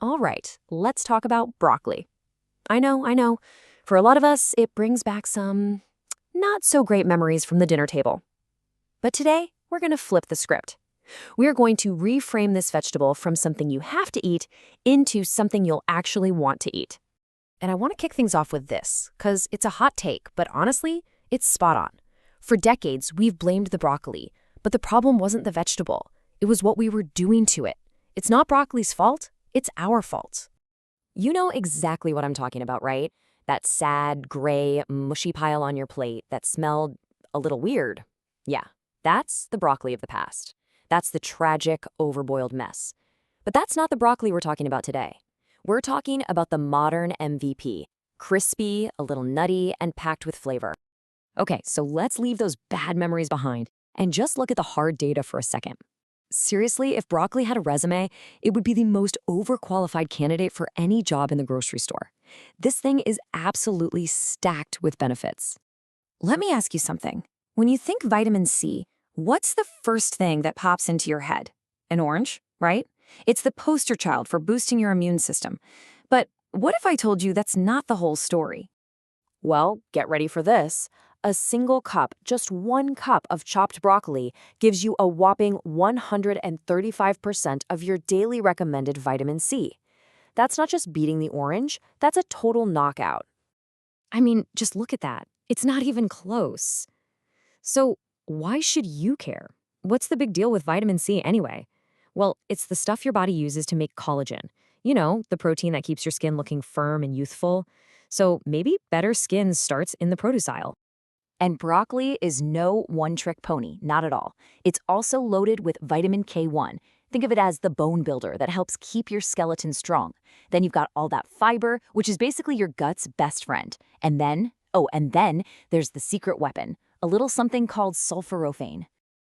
All right, let's talk about broccoli. I know. For a lot of us, it brings back some not so great memories from the dinner table. But today, we're going to flip the script. We're going to reframe this vegetable from something you have to eat into something you'll actually want to eat. And I want to kick things off with this, because it's a hot take, but honestly, it's spot on. For decades, we've blamed the broccoli, but the problem wasn't the vegetable. It was what we were doing to it. It's not broccoli's fault, it's our fault. You know exactly what I'm talking about, right? That sad, gray, mushy pile on your plate that smelled a little weird. Yeah, that's the broccoli of the past. That's the tragic, overboiled mess. But that's not the broccoli we're talking about today. We're talking about the modern MVP. Crispy, a little nutty, and packed with flavor. Okay, so let's leave those bad memories behind and just look at the hard data for a second. Seriously, if broccoli had a resume, it would be the most overqualified candidate for any job in the grocery store. This thing is absolutely stacked with benefits. Let me ask you something. When you think vitamin C, what's the first thing that pops into your head? An orange, right? It's the poster child for boosting your immune system. But what if I told you that's not the whole story? Well, get ready for this. A single cup, just 1 cup of chopped broccoli gives you a whopping 135% of your daily recommended vitamin C. That's not just beating the orange, that's a total knockout. I mean, just look at that. It's not even close. So, why should you care? What's the big deal with vitamin C anyway? Well, it's the stuff your body uses to make collagen. You know, the protein that keeps your skin looking firm and youthful. So maybe better skin starts in the produce aisle. And broccoli is no one-trick pony, not at all. It's also loaded with vitamin K1. Think of it as the bone builder that helps keep your skeleton strong. Then you've got all that fiber, which is basically your gut's best friend. And then there's the secret weapon, a little something called sulforaphane.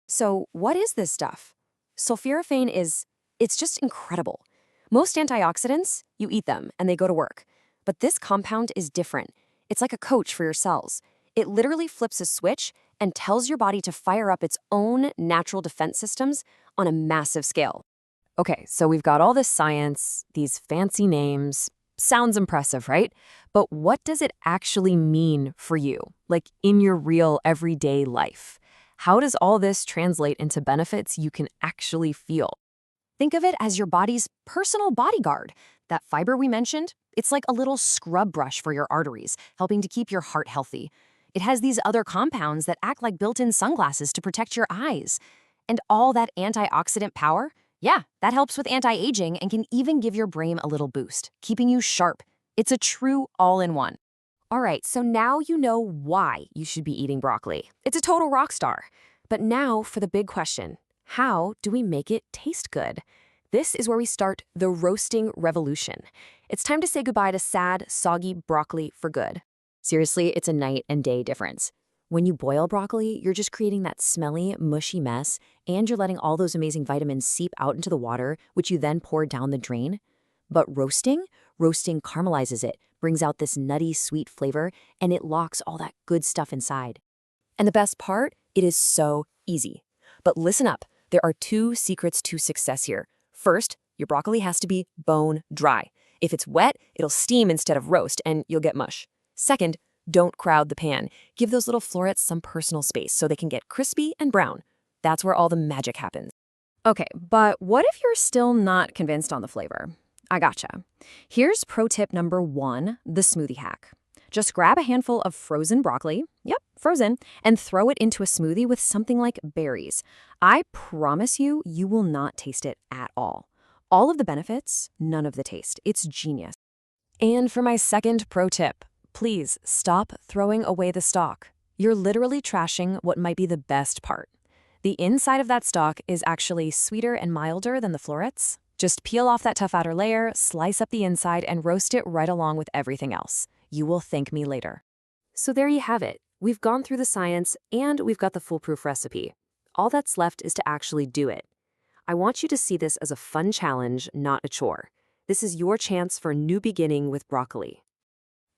So what is this stuff? It's just incredible. Most antioxidants, you eat them and they go to work. But this compound is different. It's like a coach for your cells. It literally flips a switch and tells your body to fire up its own natural defense systems on a massive scale. Okay, so we've got all this science, these fancy names. Sounds impressive, right? But what does it actually mean for you, like in your real everyday life? How does all this translate into benefits you can actually feel? Think of it as your body's personal bodyguard. That fiber we mentioned, it's like a little scrub brush for your arteries, helping to keep your heart healthy. It has these other compounds that act like built-in sunglasses to protect your eyes. And all that antioxidant power, yeah, that helps with anti-aging and can even give your brain a little boost, keeping you sharp. It's a true all-in-one. All right, so now you know why you should be eating broccoli. It's a total rock star. But now for the big question. How do we make it taste good? This is where we start the roasting revolution. It's time to say goodbye to sad, soggy broccoli for good. Seriously, it's a night and day difference. When you boil broccoli, you're just creating that smelly, mushy mess, and you're letting all those amazing vitamins seep out into the water, which you then pour down the drain. But roasting caramelizes it, brings out this nutty, sweet flavor, and it locks all that good stuff inside. And the best part, it is so easy. But listen up, there are 2 secrets to success here. First, your broccoli has to be bone dry. If it's wet, it'll steam instead of roast, and you'll get mush. Second, don't crowd the pan. Give those little florets some personal space so they can get crispy and brown. That's where all the magic happens. Okay, but what if you're still not convinced on the flavor? I gotcha. Here's pro tip number 1, the smoothie hack. Just grab a handful of frozen broccoli, yep, frozen, and throw it into a smoothie with something like berries. I promise you, you will not taste it at all. All of the benefits, none of the taste. It's genius. And for my second pro tip, please stop throwing away the stalk. You're literally trashing what might be the best part. The inside of that stalk is actually sweeter and milder than the florets. Just peel off that tough outer layer, slice up the inside, and roast it right along with everything else. You will thank me later. So there you have it. We've gone through the science, and we've got the foolproof recipe. All that's left is to actually do it. I want you to see this as a fun challenge, not a chore. This is your chance for a new beginning with broccoli.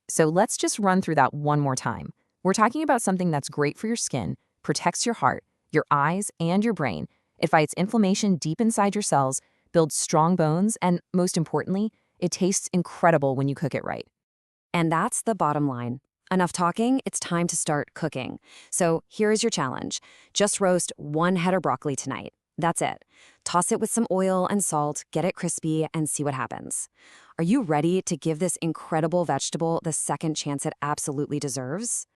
So let's just run through that one more time. We're talking about something that's great for your skin, protects your heart, your eyes, and your brain. It fights inflammation deep inside your cells, builds strong bones, and most importantly, It tastes incredible when you cook it right. And that's the bottom line. Enough talking, it's time to start cooking. So here is your challenge. Just roast 1 head of broccoli tonight. That's it. Toss it with some oil and salt, get it crispy, and see what happens. Are you ready to give this incredible vegetable the second chance it absolutely deserves?